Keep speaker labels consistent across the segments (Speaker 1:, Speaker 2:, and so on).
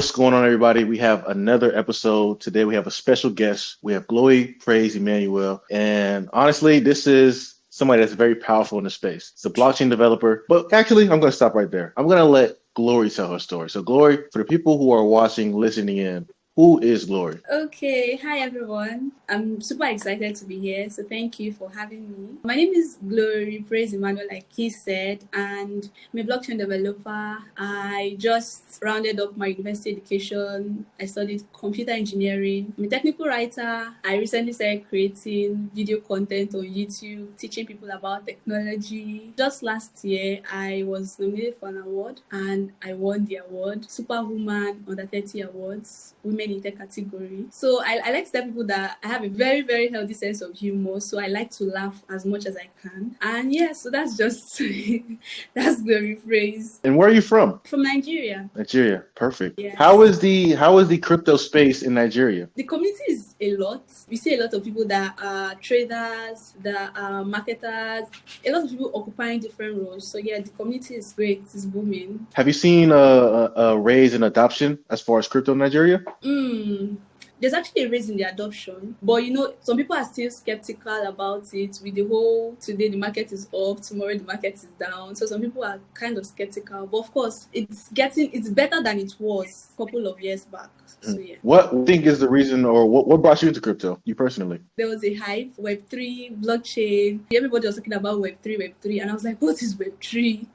Speaker 1: What's going on, everybody? We have another episode. Today we have a special guest. We have Gloria Praise Emmanuel. And honestly, this is somebody that's very powerful in the space. It's a blockchain developer. But actually, I'm going to stop right there. I'm going to let Gloria tell her story. So Gloria, for the people who are watching, listening in, who is Gloria?
Speaker 2: Okay, hi everyone. I'm super excited to be here, so thank you for having me. My name is Gloria Praise Emmanuel, like he said, and I'm a blockchain developer. I just rounded up my university education. I studied computer engineering. I'm a technical writer. I recently started creating video content on YouTube, teaching people about technology. Just last year, I was nominated for an award, and I won the award, Superwoman Under 30 Awards, Women in Tech category. So I like to tell people that I have a very, very healthy sense of humor. So I like to laugh as much as I can. And yeah, so that's just, that's Gloria Praise.
Speaker 1: And where are you from?
Speaker 2: From Nigeria.
Speaker 1: Nigeria. Perfect.
Speaker 2: Yes.
Speaker 1: How is the crypto space in Nigeria?
Speaker 2: The community is a lot. We see a lot of people that are traders, that are marketers, a lot of people occupying different roles. So yeah, the community is great. It's booming.
Speaker 1: Have you seen a raise in adoption as far as crypto in Nigeria?
Speaker 2: There's actually a raise in the adoption, but some people are still skeptical about it with the whole today the market is up, tomorrow the market is down. So some people are kind of skeptical, but of course it's better than it was a couple of years back. So yeah.
Speaker 1: What do you think is the reason, or what brought you into crypto, you personally?
Speaker 2: There was a hype, Web3, blockchain. Everybody was talking about Web3, and I was like, what is Web3?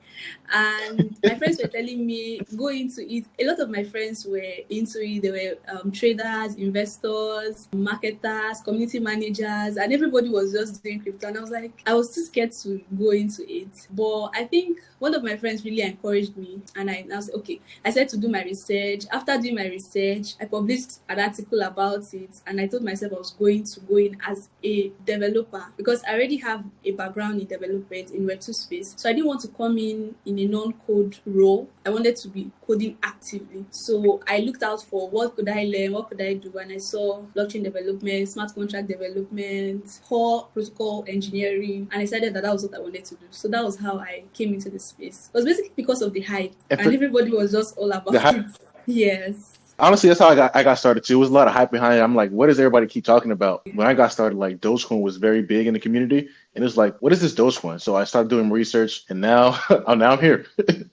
Speaker 2: And my friends were telling me, go into it. A lot of my friends were into it. They were traders, investors, marketers, community managers, and everybody was just doing crypto. And I was like, I was too scared to go into it. But I think one of my friends really encouraged me, and I was okay. I said to do my research. After doing my research, I published an article about it, and I told myself I was going to go in as a developer because I already have a background in development in Web2 space. So I didn't want to come in a non-code role. I wanted to be coding actively. So I looked out for what could I learn, what could I do, and I saw blockchain development, smart contract development, core protocol engineering, and I decided that was what I wanted to do. So that was how I came into the space. It was basically because of the hype, and everybody was just all about it. Yes.
Speaker 1: Honestly, that's how I got started too. It was a lot of hype behind it. I'm like, what does everybody keep talking about? When I got started, like Dogecoin was very big in the community, and it was like, what is this Dogecoin? So I started doing research, and now I'm here.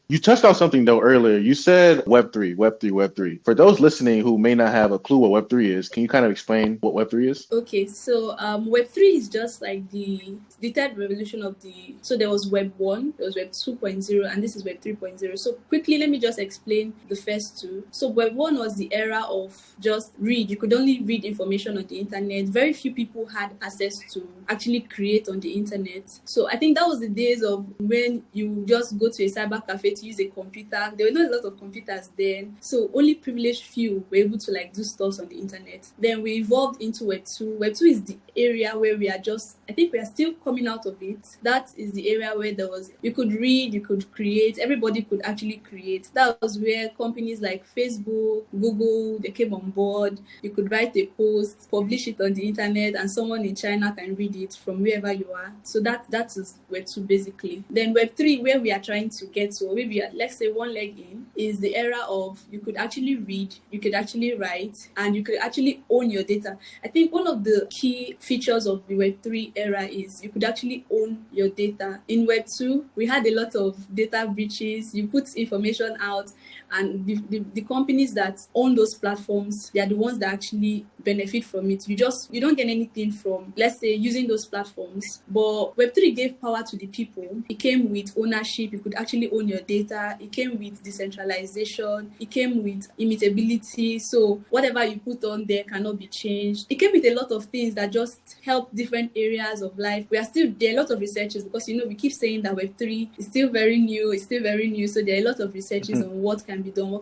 Speaker 1: You touched on something though earlier. You said Web3. For those listening who may not have a clue what Web3 is, can you kind of explain what Web3 is?
Speaker 2: Okay, so Web3 is just like the third revolution of so there was Web 1, there was Web 2.0, and this is Web 3.0. So quickly, let me just explain the first two. So Web 1 was the era of just read. You could only read information on the internet. Very few people had access to actually create on the internet. So I think that was the days of when you just go to a cyber cafe to use a computer. There were not a lot of computers then, so only privileged few were able to do stuff on the internet. Then we evolved into Web 2. Web 2 is the area where we are still coming out of it. That is the area where you could read, you could create, everybody could actually create. That was where companies like Facebook, Google, they came on board. You could write a post, publish it on the internet, and someone in China can read it from wherever you are. So that is Web 2 basically. Then Web 3, where we are trying to get to, or maybe let's say one leg in, is the era of you could actually read, you could actually write, and you could actually own your data. I think one of the key features of the Web 3 era is you could actually own your data. In Web 2, we had a lot of data breaches. You put information out, and the companies that own those platforms, they are the ones that actually benefit from it. You don't get anything from, let's say, using those platforms. But Web3 gave power to the people. It came with ownership. You could actually own your data. It came with decentralization. It came with immutability. So whatever you put on there cannot be changed. It came with a lot of things that just help different areas of life. There are a lot of researches because, we keep saying that Web3 is still very new. So there are a lot of researches on what can be done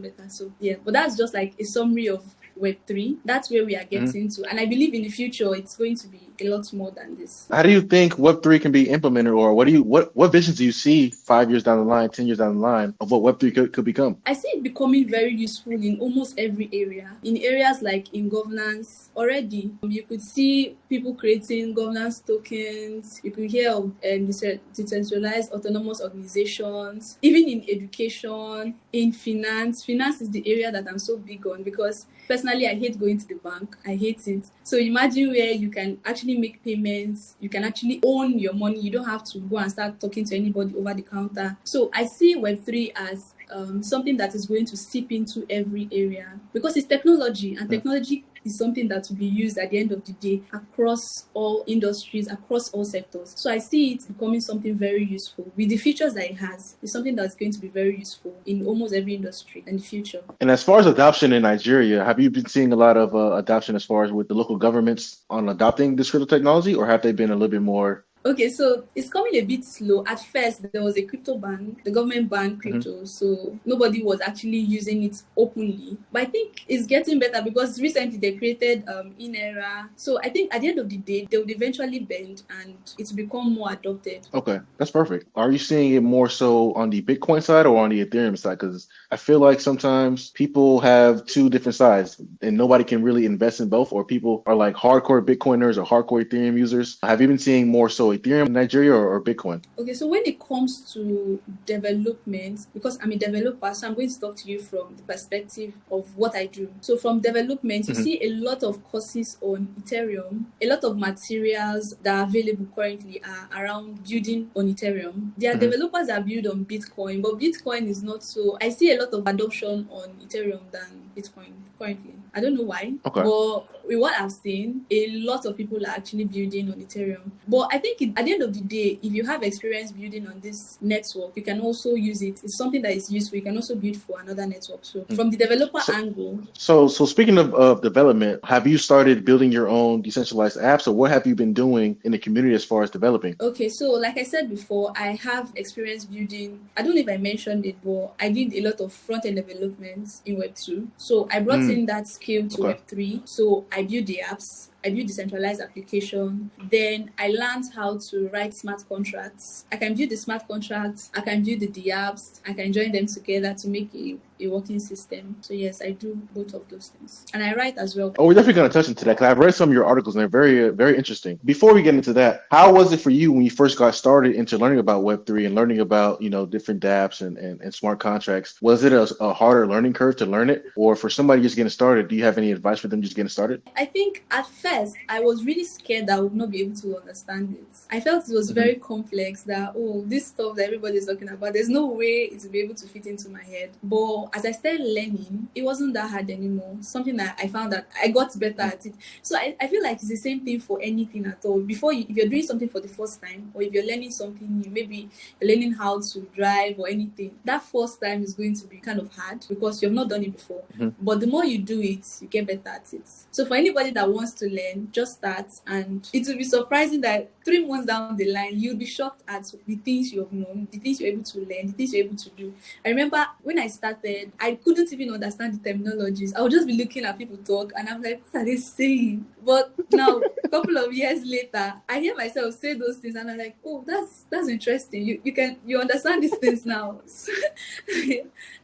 Speaker 2: better. So yeah, but that's just like a summary of Web3. That's where we are getting to. And I believe in the future, it's going to be a lot more than this.
Speaker 1: How do you think Web3 can be implemented, or what visions do you see 5 years down the line, 10 years down the line of what Web3 could become?
Speaker 2: I see it becoming very useful in almost every area. In areas like in governance, already you could see people creating governance tokens. You could hear of decentralized autonomous organizations. Even in education, in finance. Finance is the area that I'm so big on because personally I hate going to the bank. I hate it. So imagine where you can actually make payments. You can actually own your money. You don't have to go and start talking to anybody over the counter. So I see Web3 as something that is going to seep into every area because it's technology, and technology is something that will be used at the end of the day across all industries, across all sectors. So I see it becoming something very useful. With the features that it has, it's something that's going to be very useful in almost every industry in the future.
Speaker 1: And as far as adoption in Nigeria, have you been seeing a lot of adoption as far as with the local governments on adopting this crypto technology, or have they been a little bit more?
Speaker 2: Okay, so it's coming a bit slow. At first, there was a crypto ban. The government banned crypto, so nobody was actually using it openly. But I think it's getting better because recently they created in-era. So I think at the end of the day, they would eventually bend and it's become more adopted.
Speaker 1: Okay, that's perfect. Are you seeing it more so on the Bitcoin side or on the Ethereum side? Because I feel like sometimes people have two different sides and nobody can really invest in both, or people are like hardcore Bitcoiners or hardcore Ethereum users. Have you been seeing more so Ethereum in Nigeria or Bitcoin?
Speaker 2: Okay, so when it comes to development, because I'm a developer, so I'm going to talk to you from the perspective of what I do. So from development, you see a lot of courses on Ethereum. A lot of materials that are available currently are around building on Ethereum. There are developers that build on Bitcoin, but Bitcoin is not so. I see a lot of adoption on Ethereum than Bitcoin currently. I don't know why, but with what I've seen, a lot of people are actually building on Ethereum. But I think at the end of the day, if you have experience building on this network, you can also use it. It's something that is useful. You can also build for another network. So from the developer angle.
Speaker 1: So speaking of development, have you started building your own decentralized apps, or what have you been doing in the community as far as developing?
Speaker 2: Okay, so like I said before, I have experience building. I don't know if I mentioned it, but I did a lot of front-end development in Web2. So I brought in that skill to Web3. So I built the apps. I built decentralized application. Then I learned how to write smart contracts. I can build the smart contracts. I can build the apps. I can join them together to make a working system. So yes, I do both of those things. And I write as well.
Speaker 1: Oh, we're definitely going to touch into that because I've read some of your articles and they're very, very interesting. Before we get into that, how was it for you when you first got started into learning about Web3 and learning about, different dApps and smart contracts? Was it a harder learning curve to learn it? Or for somebody just getting started, do you have any advice for them just getting started?
Speaker 2: I think at first, I was really scared that I would not be able to understand it. I felt it was very complex, that, this stuff that everybody's talking about, there's no way it will be able to fit into my head. But as I started learning, it wasn't that hard anymore. Something that I found that I got better at it. So I feel like it's the same thing for anything at all. If you're doing something for the first time, or if you're learning something new, maybe you're learning how to drive or anything, that first time is going to be kind of hard because you've not done it before. But the more you do it, you get better at it. So for anybody that wants to learn, just start, and it will be surprising that 3 months down the line, you'll be shocked at the things you have known, the things you're able to learn, the things you're able to do. I remember when I started, I couldn't even understand the terminologies. I would just be looking at people talk and I'm like, what are they saying? But now, a couple of years later, I hear myself say those things and I'm like, oh, that's interesting. You understand these things now.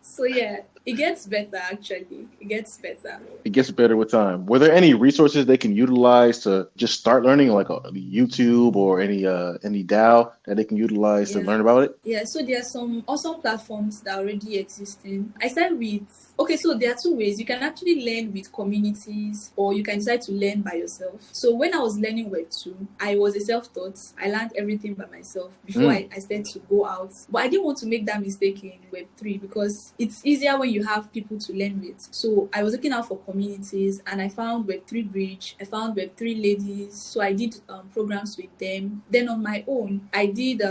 Speaker 2: So yeah, it gets better actually. It gets better.
Speaker 1: It gets better with time. Were there any resources they can utilize to just start learning, like YouTube or any DAO that they can utilize to learn about it?
Speaker 2: Yeah, so there are some awesome platforms that are already existing. I started with, so there are two ways. You can actually learn with communities or you can decide to learn by yourself. So when I was learning Web2, I was a self-taught. I learned everything by myself before I started to go out. But I didn't want to make that mistake in Web3 because it's easier when you have people to learn with. So I was looking out for communities and I found Web3 Bridge. I found Web3 Ladies. So I did programs with them. Then on my own, I did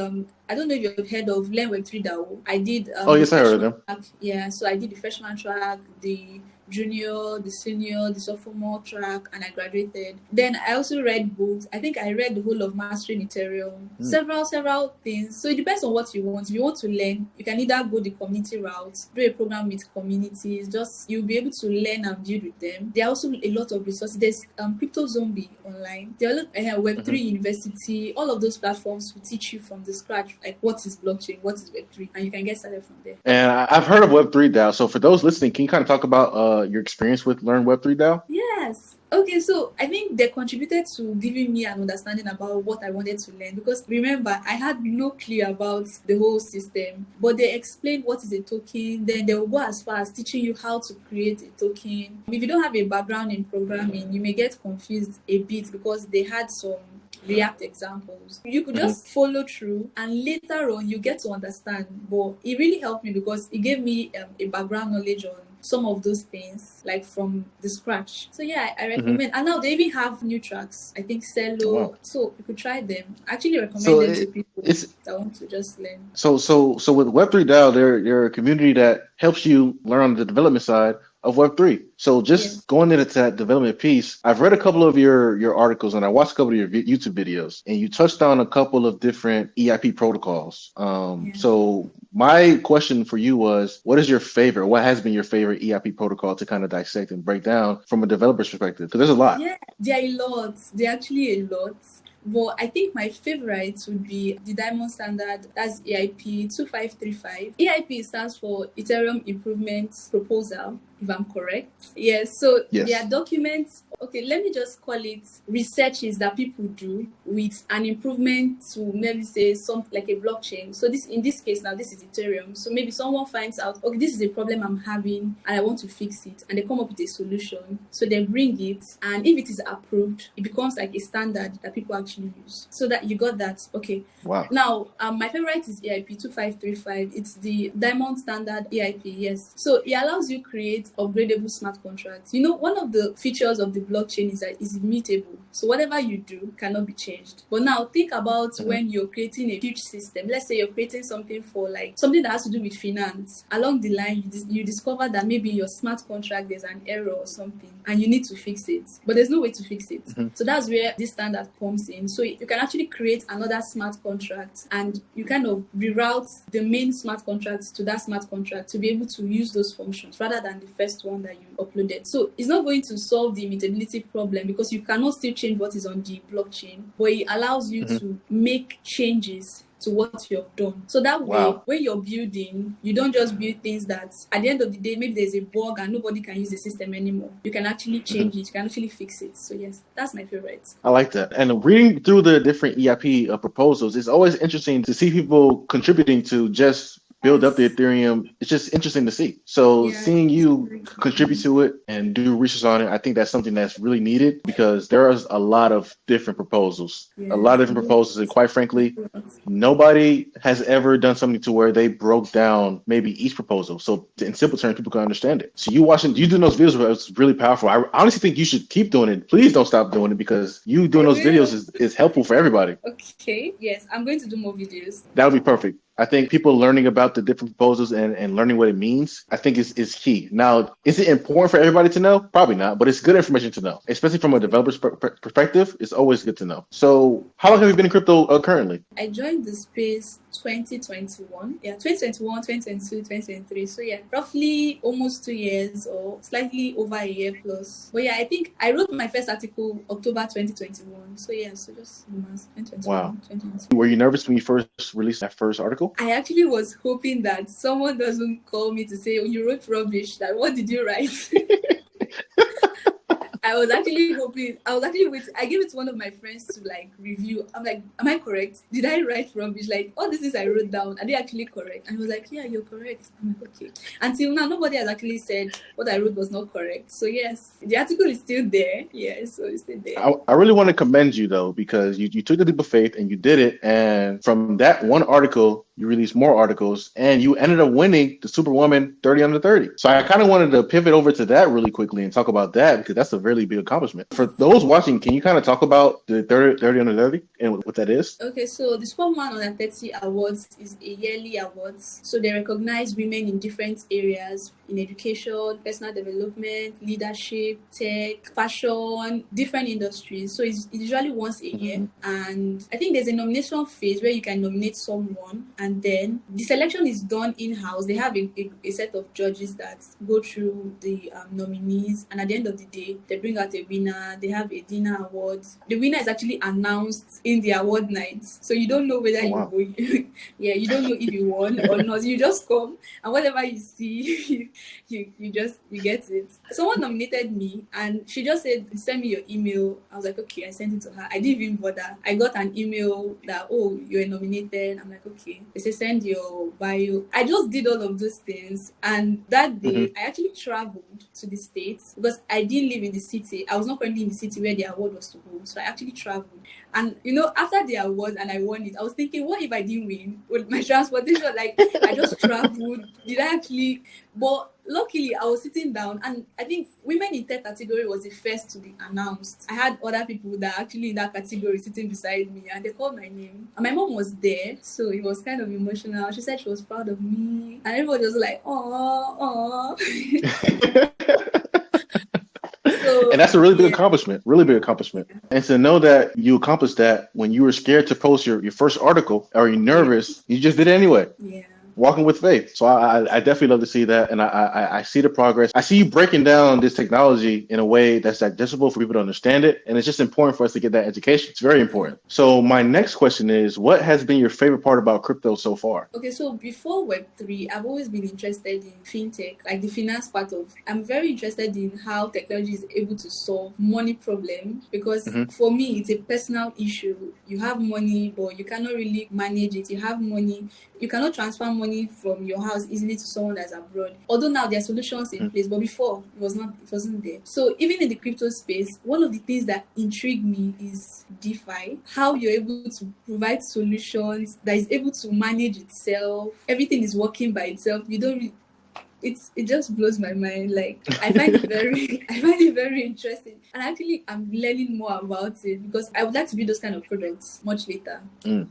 Speaker 2: I don't know if you've heard of Learn Web3 DAO. I did
Speaker 1: yes, I heard of them.
Speaker 2: Yeah, so I did the freshman track, the junior, the senior, the sophomore track, and I graduated. Then I also read books. I think I read the whole of Mastering Ethereum, several things. So it depends on what you want. If you want to learn, you can either go the community route, do a program with communities, just you'll be able to learn and build with them. There are also a lot of resources. There's Crypto Zombie online. There are Web3 University. All of those platforms will teach you from the scratch, like what is blockchain, what is Web3, and you can get started from there.
Speaker 1: And I've heard of Web3 DAO. So for those listening, can you kind of talk about your experience with Learn Web3 DAO?
Speaker 2: Yes. Okay, so I think they contributed to giving me an understanding about what I wanted to learn, because remember, I had no clue about the whole system, but they explained what is a token. Then they will go as far as teaching you how to create a token. If you don't have a background in programming, you may get confused a bit because they had some React examples. You could just follow through, and later on you get to understand. But it really helped me because it gave me a background knowledge on some of those things, like from the scratch. So yeah, I recommend. And now they even have new tracks. I think Cello.
Speaker 1: Wow.
Speaker 2: So you could try them. I actually recommend them to people that want to just learn.
Speaker 1: So with Web3 DAO, they're a community that helps you learn on the development side of Web3. So just going into that development piece, I've read a couple of your articles and I watched a couple of your YouTube videos, and you touched on a couple of different EIP protocols. So my question for you was, what is your favorite, what has been your favorite EIP protocol to kind of dissect and break down from a developer's perspective? Because there's a lot.
Speaker 2: Yeah, there are a lot. There are actually a lot. But I think my favorite would be the Diamond Standard. That's EIP 2535. EIP stands for Ethereum Improvement Proposal, if I'm correct. Yes, so there are documents. Okay, let me just call it researches that people do with an improvement to maybe say something like a blockchain. So in this case now, this is Ethereum. So maybe someone finds out, okay, this is a problem I'm having and I want to fix it, and they come up with a solution. So they bring it, and if it is approved, it becomes like a standard that people actually use. So that you got that. Okay.
Speaker 1: Wow.
Speaker 2: Now, my favorite is EIP 2535. It's the Diamond Standard EIP. Yes. So it allows you create upgradable smart contracts. You know, one of the features of the blockchain is that it's immutable. So whatever you do cannot be changed. But now think about when you're creating a huge system. Let's say you're creating something for like something that has to do with finance. Along the line, you discover that maybe your smart contract there's an error or something, and you need to fix it. But there's no way to fix it. So that's where this standard comes in. So you can actually create another smart contract, and you kind of reroute the main smart contract to that smart contract to be able to use those functions rather than the first one that you uploaded. So it's not going to solve the immutability problem because you cannot still change what is on the blockchain, but it allows you to make changes to what you've done. So that way, when you're building, you don't just build things that at the end of the day, maybe there's a bug and nobody can use the system anymore. You can actually change it. You can actually fix it. So yes, that's my favorite.
Speaker 1: I like that. And reading through the different EIP proposals, it's always interesting to see people contributing to just build up the Ethereum. It's just interesting to see. So seeing you contribute to it and do research on it, I think that's something that's really needed because there is a lot of different proposals, and quite frankly, nobody has ever done something to where they broke down maybe each proposal. So in simple terms, people can understand it. So you doing those videos was really powerful. I honestly think you should keep doing it. Please don't stop doing it because you doing those videos is helpful for everybody.
Speaker 2: Okay. Yes, I'm going to do more videos.
Speaker 1: That would be perfect. I think people learning about the different proposals and learning what it means, I think is key. Now, is it important for everybody to know? Probably not, but it's good information to know, especially from a developer's perspective. It's always good to know. So how long have you been in crypto currently?
Speaker 2: I joined the space 2021. Yeah, 2021, 2022, 2023. So yeah, roughly almost 2 years or slightly over a year plus. But yeah, I think I wrote my first article October 2021. So yeah, so just months, 2021,
Speaker 1: wow.
Speaker 2: 2022.
Speaker 1: Were you nervous when you first released that first article?
Speaker 2: I actually was hoping that someone doesn't call me to say, oh, you wrote rubbish. Like, what did you write? I was actually waiting. I gave it to one of my friends to like review. I'm like, am I correct? Did I write rubbish? Like all these things I wrote down, are they actually correct? And he was like, yeah, you're correct. I'm like, okay. Until now, nobody has actually said what I wrote was not correct. So yes, the article is still there. Yes, so it's still there.
Speaker 1: I really want to commend you though, because you took the leap of faith and you did it. And from that one article, you released more articles and you ended up winning the Superwoman 30 under 30. So I kind of wanted to pivot over to that really quickly and talk about that because that's a really big accomplishment. For those watching, can you kind of talk about the 30 under 30 and what that is?
Speaker 2: Okay, so the Superwoman under 30 Awards is a yearly awards. So they recognize women in different areas in education, personal development, leadership, tech, fashion, different industries. So it's usually once a year. And I think there's a nomination phase where you can nominate someone, and then the selection is done in-house. They have a set of judges that go through the nominees, and at the end of the day, they bring out a winner. They have a dinner award. The winner is actually announced in the award night, so you don't know whether you won. Yeah, you don't know if you won or not. You just come, and whatever you see, you get it. Someone nominated me, and she just said, "Send me your email." I was like, "Okay." I sent it to her. I didn't even bother. I got an email that, "Oh, you're nominated." I'm like, "Okay." They say, "Send your bio." I just did all of those things, and that day I actually traveled to the States because I didn't live in the city. I was not currently in the city where the award was to hold, so I actually traveled. And after the award and I won it, I was thinking, what if I didn't win? With my transportation, like, I just traveled. Did I actually? But luckily, I was sitting down, and I think women in tech category was the first to be announced. I had other people that are actually in that category sitting beside me, and they called my name. And my mom was there, so it was kind of emotional. She said she was proud of me, and everybody was like, "Aw, aw." So,
Speaker 1: and that's a really big accomplishment, really big accomplishment. And to know that you accomplished that when you were scared to post your first article, or you're nervous, you just did it anyway.
Speaker 2: Yeah.
Speaker 1: Walking with faith. So I definitely love to see that. And I see the progress. I see you breaking down this technology in a way that's digestible for people to understand it. And it's just important for us to get that education. It's very important. So my next question is, what has been your favorite part about crypto so far?
Speaker 2: Okay, so before Web3, I've always been interested in fintech, like the finance part of. I'm very interested in how technology is able to solve money problems, because for me, it's a personal issue. You have money, but you cannot really manage it. You have money, you cannot transfer money from your house easily to someone that's abroad. Although now there are solutions in place, but before it wasn't there. So even in the crypto space, one of the things that intrigued me is DeFi. How you're able to provide solutions that is able to manage itself. Everything is working by itself. You don't really, it just blows my mind. Like, I find it very interesting, and actually I'm learning more about it because I would like to build those kind of products much later.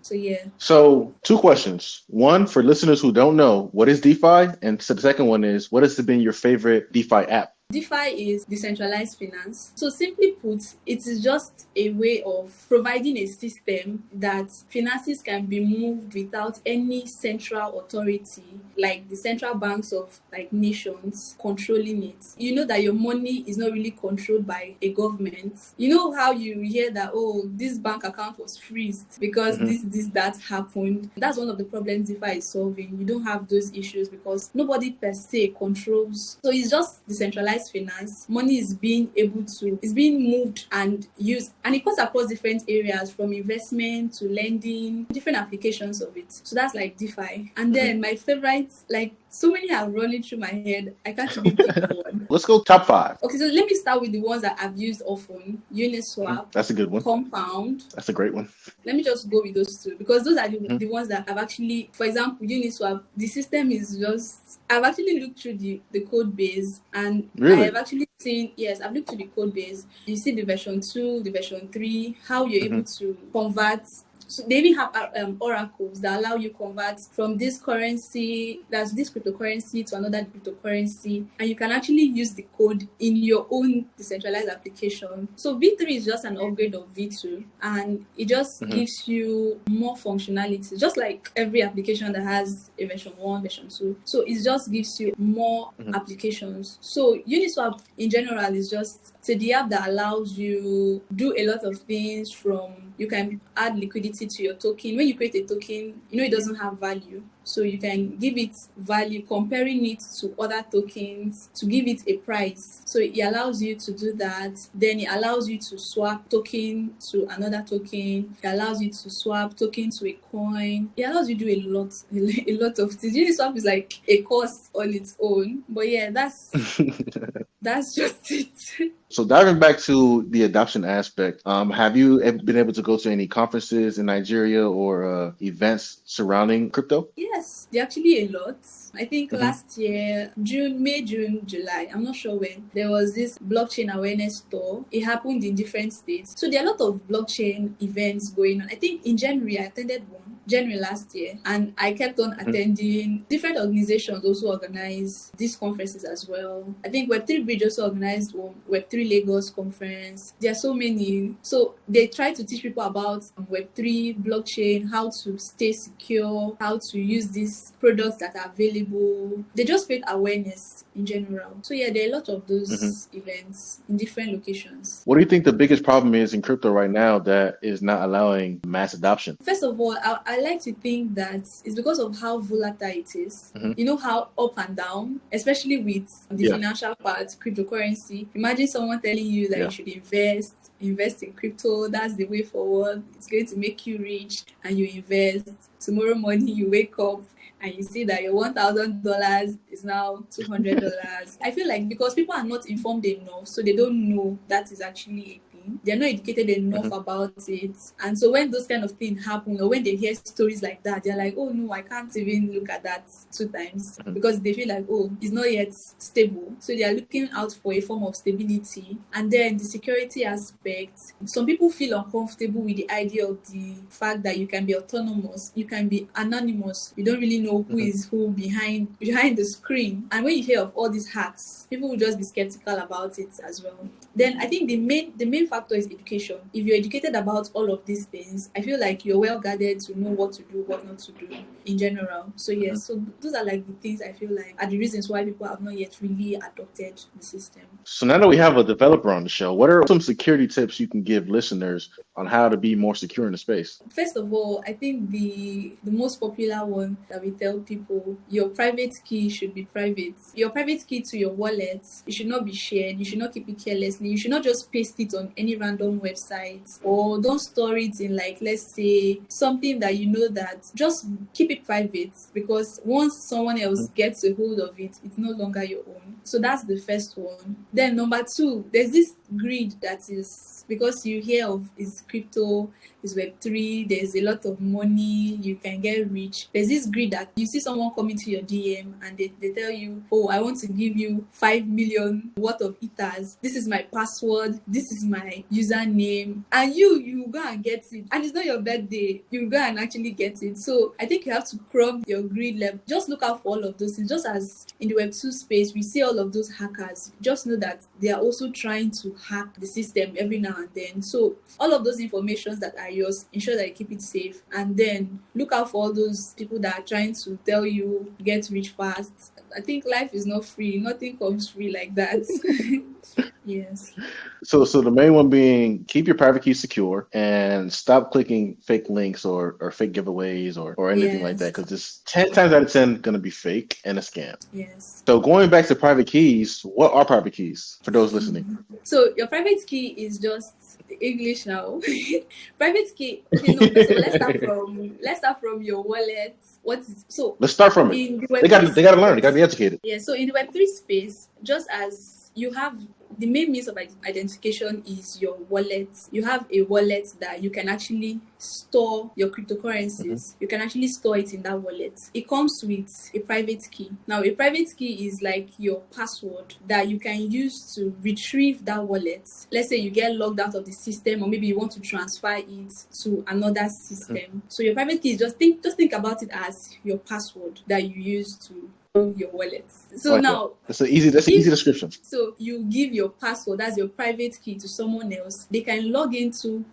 Speaker 2: So yeah.
Speaker 1: So 2 questions. One, for listeners who don't know, what is DeFi? And so the second one is, what has been your favorite DeFi app?
Speaker 2: DeFi is decentralized finance. So simply put, it is just a way of providing a system that finances can be moved without any central authority, like the central banks of like nations controlling it. You know that your money is not really controlled by a government. You know how you hear that, oh, this bank account was freezed because that happened. That's one of the problems DeFi is solving. You don't have those issues because nobody per se controls. So it's just decentralized finance. Money is being moved and used, and it goes across different areas, from investment to lending, different applications of it. So that's like DeFi. And then my favorite, like, so many are running through my head, I can't even pick one.
Speaker 1: Let's go top 5.
Speaker 2: Okay, so let me start with the ones that I've used often. Uniswap.
Speaker 1: That's a good one.
Speaker 2: Compound.
Speaker 1: That's a great one.
Speaker 2: Let me just go with those 2 because those are the ones that I've actually, for example, Uniswap, the system is just, I've actually looked through the code base, and
Speaker 1: really?
Speaker 2: I've actually seen, yes, I've looked through the code base. You see the version 2, the version 3, how you're able to convert. So they even have oracles that allow you convert from this currency, that's this cryptocurrency, to another cryptocurrency, and you can actually use the code in your own decentralized application. So V3 is just an upgrade of V2, and it just gives you more functionality, just like every application that has a version 1, version 2. So it just gives you more applications. So Uniswap in general is just the app that allows you do a lot of things. From, you can add liquidity to your token. When you create a token, it doesn't have value. So you can give it value, comparing it to other tokens to give it a price. So it allows you to do that. Then it allows you to swap token to another token. It allows you to swap token to a coin. It allows you to do a lot of things. Uniswap is like a course on its own. But yeah, that's just it.
Speaker 1: So diving back to the adoption aspect, have you been able to go to any conferences in Nigeria or events surrounding crypto?
Speaker 2: Yes, there are actually a lot. I think last year, May, June, July, I'm not sure when, there was this blockchain awareness tour. It happened in different states. So there are a lot of blockchain events going on. I think in January, I attended one. January last year, and I kept on attending. Different organizations also organize these conferences as well. I think Web3 Bridge also organized one, Web3 Lagos conference. There are so many. So they try to teach people about Web3, blockchain, how to stay secure, how to use these products that are available. They just create awareness in general. So yeah, there are a lot of those events in different locations.
Speaker 1: What do you think the biggest problem is in crypto right now that is not allowing mass adoption?
Speaker 2: First of all, I like to think that it's because of how volatile it is. You know how up and down, especially with the financial part, cryptocurrency. Imagine someone telling you that you should invest in crypto. That's the way forward. It's going to make you rich, and you invest. Tomorrow morning you wake up and you see that your $1,000 is now $200. I feel like because people are not informed enough, so they don't know that is actually a thing. They're not educated enough about it. And so when those kind of things happen, or when they hear stories like that, they're like, oh no, I can't even look at that 2 times, because they feel like, oh, it's not yet stable. So they are looking out for a form of stability. And then the security aspect, some people feel uncomfortable with the idea of the fact that you can be autonomous, you can be anonymous, you don't really know who is who behind the screen. And when you hear of all these hacks, people will just be skeptical about it as well. Then I think the main factor is education. If you're educated about all of these things, I feel like you're well guarded to know what to do, what not to do in general. So yes, so those are like the things I feel like are the reasons why people have not yet really adopted the system.
Speaker 1: So now that we have a developer on the show, what are some security tips you can give listeners on how to be more secure in the space?
Speaker 2: First of all, I think the most popular one that we tell people, your private key should be private. Your private key to your wallet, it should not be shared. You should not keep it carelessly. You should not just paste it on any random website, or don't store it in, like, let's say something that you know that, just keep it private, because once someone else gets a hold of it, it's no longer your own. So that's the first one. Then number 2, there's this greed that is, because you hear of is crypto, is Web3, there's a lot of money, you can get rich. There's this greed that you see someone coming to your DM and they tell you, oh, I want to give you 5 million worth of ethers. This is my password. This is my username. And you go and get it. And it's not your birthday. You go and actually get it. So I think you have to curb your greed level. Just look out for all of those things. Just as in the Web2 space, we see all of those hackers. Just know that they are also trying to hack the system every now and then. So all of those informations that are yours, ensure that you keep it safe. And then look out for all those people that are trying to tell you get rich fast. I think life is not free. Nothing comes free like that. Yes.
Speaker 1: So the main one being, keep your private key secure and stop clicking fake links or fake giveaways or anything like that, because it's 10 times out of 10 going to be fake and a scam.
Speaker 2: Yes.
Speaker 1: So going back to private keys, what are private keys for those listening?
Speaker 2: So your private key is just English now. Private key. Okay, no, let's start from your wallet.
Speaker 1: Let's start from it. They got to learn. They got to be educated.
Speaker 2: Yeah. So in the Web3 space, just as you have the main means of identification is your wallet. You have a wallet that you can actually store your cryptocurrencies. You can actually store it in that wallet. It comes with a private key. Now, a private key is like your password that you can use to retrieve that wallet. Let's say you get logged out of the system, or maybe you want to transfer it to another system. So your private key is just think about it as your password that you use to your wallet. So now
Speaker 1: that's an easy description.
Speaker 2: So you give your password, that's your private key, to someone else. They can log into,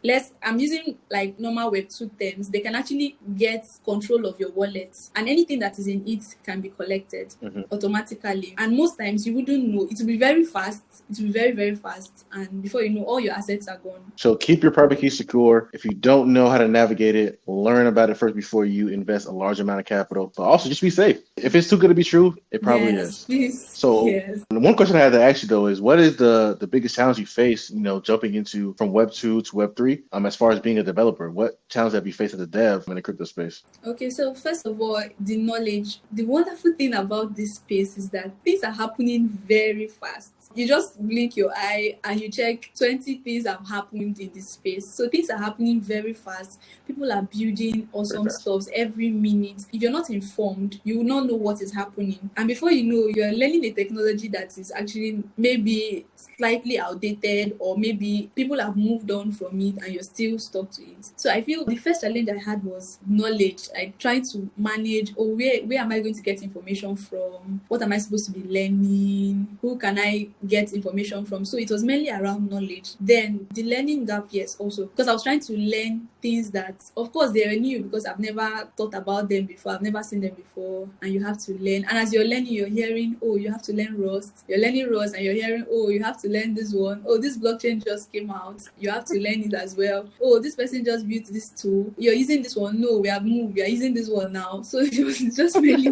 Speaker 2: I'm using like normal Web2 terms, they can actually get control of your wallet, and anything that is in it can be collected automatically. And most times you wouldn't know. It will be very fast. It will be very, very fast. And before you know, all your assets are gone.
Speaker 1: So keep your private key secure. If you don't know how to navigate it, learn about it first before you invest a large amount of capital. But also just be safe. If it's too good to be true, it probably is.
Speaker 2: Please.
Speaker 1: So one question I had to ask you though is, what is the biggest challenge you face, jumping into from Web 2 to Web 3, as far as being a developer? What challenge have you faced as a dev in the crypto space?
Speaker 2: Okay, so first of all, the knowledge. The wonderful thing about this space is that things are happening very fast. You just blink your eye and you check 20 things have happened in this space. So things are happening very fast. People are building awesome stuff every minute. If you're not informed, you will not know what is happening. happening. And before you know, you're learning a technology that is actually maybe slightly outdated, or maybe people have moved on from it and you're still stuck to it. So I feel the first challenge I had was knowledge, like trying to manage, where am I going to get information from? What am I supposed to be learning? Who can I get information from? So it was mainly around knowledge. Then the learning gap, yes, also, because I was trying to learn things that, of course, they are new because I've never thought about them before, I've never seen them before, and you have to learn. And as you're learning, you're hearing, oh, you have to learn Rust. You're learning Rust, and you're hearing, oh, you have to learn this one. Oh, this blockchain just came out. You have to learn it as well. Oh, this person just built this tool. You're using this one. No, we have moved. We are using this one now. So it's just mainly,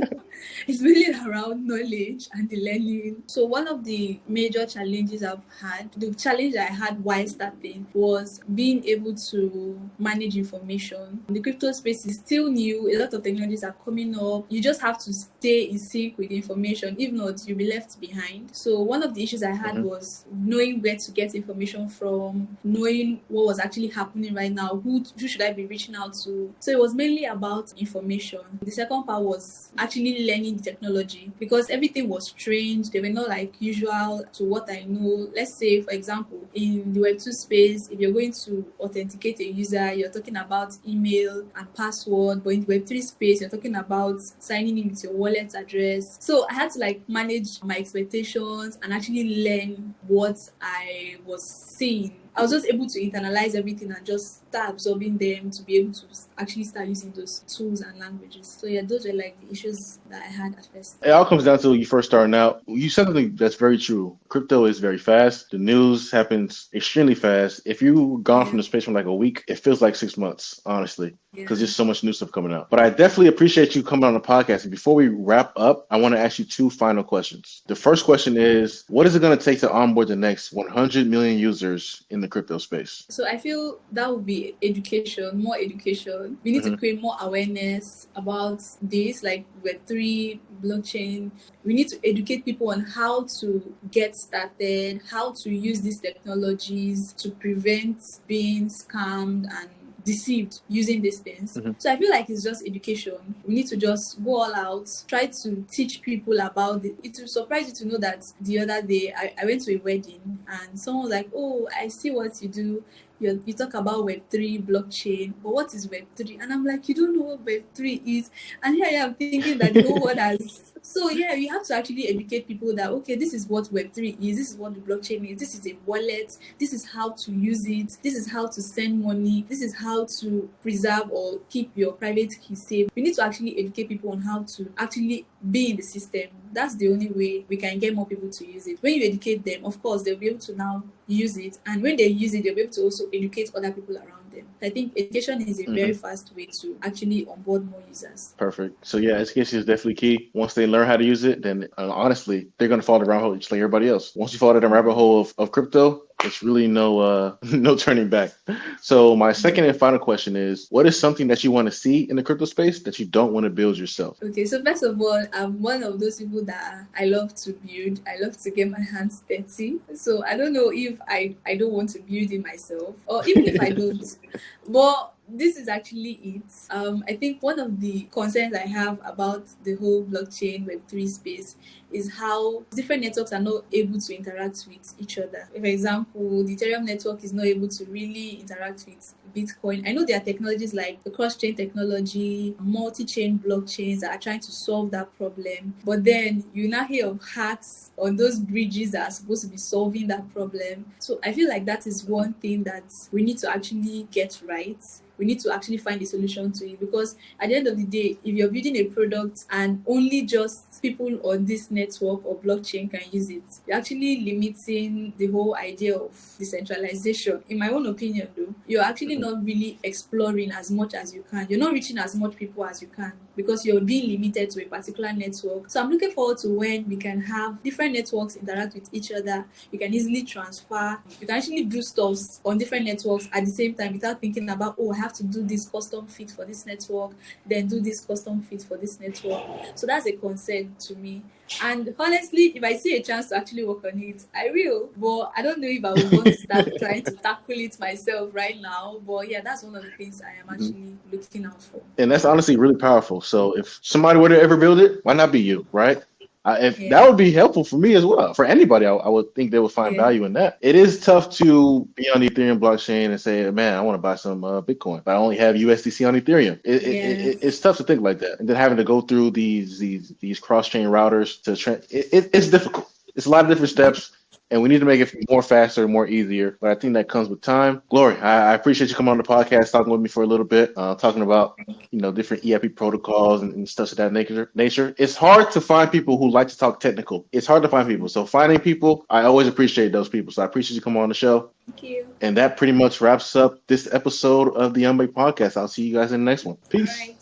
Speaker 2: it's really around knowledge and the learning. So one of the major challenges I've had, the challenge I had while starting, was being able to manage information. The crypto space is still new. A lot of technologies are coming up. You just have to stay in sync with the information. If not, you'll be left behind. So one of the issues I had was knowing where to get information from, knowing what was actually happening right now, who should I be reaching out to. So it was mainly about information. The second part was actually learning the technology, because everything was strange. They were not like usual to what I know. Let's say, for example, in the Web2 space, if you're going to authenticate a user, you're talking about email and password. But in the Web3 space, you're talking about signing in with your wallet address. So I had to like manage my expectations and actually learn what I was seeing. I was just able to internalize everything and just start absorbing them to be able to actually start using those tools and languages. So yeah, those were like the issues that I had at first.
Speaker 1: It all comes down to you first starting out. You said something that's very true. Crypto is very fast. The news happens extremely fast. If you've gone from the space for like a week, it feels like 6 months, honestly, because there's so much new stuff coming out. But I definitely appreciate you coming on the podcast. And before we wrap up, I want to ask you two final questions. The first question is, what is it going to take to onboard the next 100 million users in the crypto space?
Speaker 2: So I feel that would be education, more education. We need to create more awareness about this, like Web3, blockchain. We need to educate people on how to get started, how to use these technologies to prevent being scammed and deceived using these things. So I feel like it's just education. We need to just go all out, try to teach people about it. It will surprise you to know that the other day I went to a wedding and someone was like, oh, I see what you do. You talk about Web3, blockchain, but what is Web3? And I'm like, you don't know what Web3 is? And here I am thinking that the whole world has... So yeah, you have to actually educate people that, okay, this is what Web3 is, this is what the blockchain is, this is a wallet, this is how to use it, this is how to send money, this is how to preserve or keep your private key safe. We need to actually educate people on how to actually be in the system. That's the only way we can get more people to use it. When you educate them, of course, they'll be able to now use it. And when they use it, they'll be able to also educate other people around them. I think education is a very fast way to actually onboard more users.
Speaker 1: Perfect. So yeah, education is definitely key. Once they learn how to use it, then honestly, they're going to fall down the rabbit hole just like everybody else. Once you fall down the rabbit hole of crypto, it's really no turning back. So my second and final question is, what is something that you want to see in the crypto space that you don't want to build yourself?
Speaker 2: Okay, so first of all, I'm one of those people that I love to build. I love to get my hands dirty. So I don't know if I don't want to build it myself, or even if I don't. But this is actually it. I think one of the concerns I have about the whole blockchain Web3 space is how different networks are not able to interact with each other. For example, the Ethereum network is not able to really interact with Bitcoin. I know there are technologies like the cross-chain technology, multi-chain blockchains that are trying to solve that problem. But then you now hear of hacks on those bridges that are supposed to be solving that problem. So I feel like that is one thing that we need to actually get right. We need to actually find a solution to it, because at the end of the day, if you're building a product and only just people on this network or blockchain can use it, you're actually limiting the whole idea of decentralization. In my own opinion though, you're actually not really exploring as much as you can. You're not reaching as much people as you can because you're being limited to a particular network. So I'm looking forward to when we can have different networks interact with each other. You can easily transfer. You can actually do stuff on different networks at the same time without thinking about, oh, I have to do this custom fit for this network, then do this custom fit for this network. So that's a concern to me. And honestly, if I see a chance to actually work on it, I will. But I don't know if I would want to start trying to tackle it myself right now. But yeah, that's one of the things I am actually looking out for.
Speaker 1: And that's honestly really powerful. So if somebody were to ever build it, why not be you, right? If that
Speaker 2: Yeah.
Speaker 1: would be helpful for me as well. For anybody, I would think they would find
Speaker 2: Yeah.
Speaker 1: value in that. It is tough to be on the Ethereum blockchain and say, man, I want to buy some Bitcoin, but I only have USDC on Ethereum. It's tough to think like that. And then having to go through these cross-chain routers to it's difficult. It's a lot of different steps. And we need to make it more faster, more easier. But I think that comes with time. Glory, I appreciate you coming on the podcast, talking with me for a little bit, talking about different EIP protocols and stuff of that nature. It's hard to find people who like to talk technical. It's hard to find people. So finding people, I always appreciate those people. So I appreciate you coming on the show.
Speaker 2: Thank you.
Speaker 1: And that pretty much wraps up this episode of the Unbaked Podcast. I'll see you guys in the next one. Peace.